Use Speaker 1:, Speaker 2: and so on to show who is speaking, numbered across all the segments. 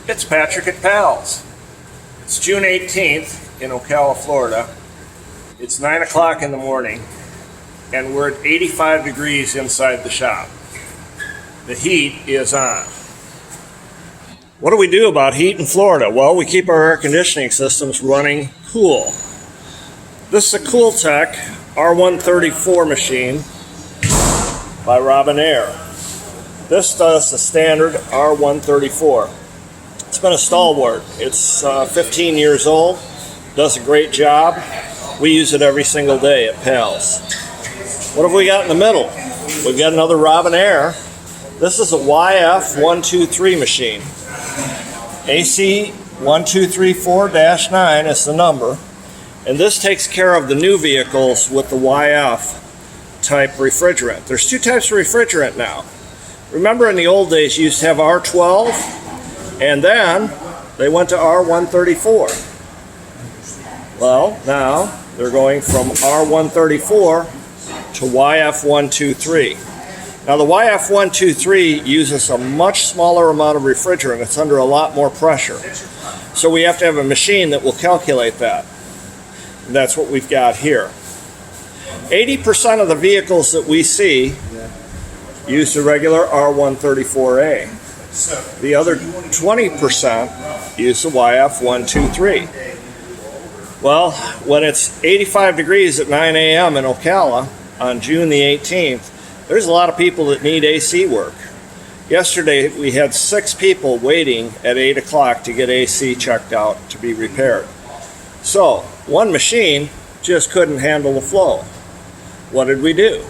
Speaker 1: It's Patrick at Pals. It's June 18th in Ocala, Florida. It's 9 o'clock in the morning and we're at 85 degrees inside the shop. The heat is on. What do we do about heat in Florida? Well, we keep our air conditioning systems running cool. This is a Cooltech R134 machine by Robinair. This does the standard R134. It's been a stalwart. It's 15 years old, does a great job. We use it every single day at Pals. What have we got in the middle? We've got another Robinair. This is a YF123 machine. AC1234-9 is the number. And this takes care of the new vehicles with the YF type refrigerant. There's two types of refrigerant now. Remember in the old days you used to have R12 and then they went to R134. Well, now they're going from R134 to YF123. Now the YF123 uses a much smaller amount of refrigerant. It's under a lot more pressure. So we have to have a machine that will calculate that. And that's what we've got here. 80% of the vehicles that we see use the regular R134A. The other 20% use the YF123. Well, when it's 85 degrees at 9 a.m. in Ocala on June the 18th, there's a lot of people that need AC work. Yesterday we had 6 people waiting at 8 o'clock to get AC checked out to be repaired. So one machine just couldn't handle the flow. What did we do?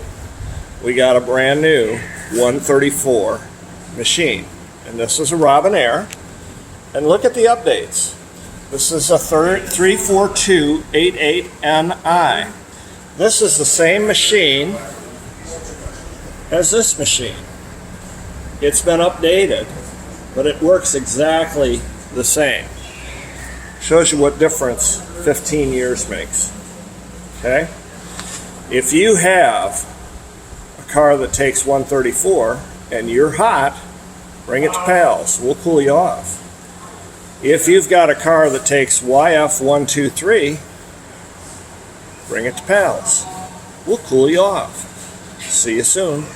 Speaker 1: We got a brand new 134 machine. And this is a Robinair. And look at the updates. This is a 34288NI. This is the same machine as this machine. It's been updated, but it works exactly the same. Shows you what difference 15 years makes. Okay? If you have a car that takes 134 and you're hot, bring it to Pals. We'll cool you off. If you've got a car that takes YF123, bring it to Pals. We'll cool you off. See you soon.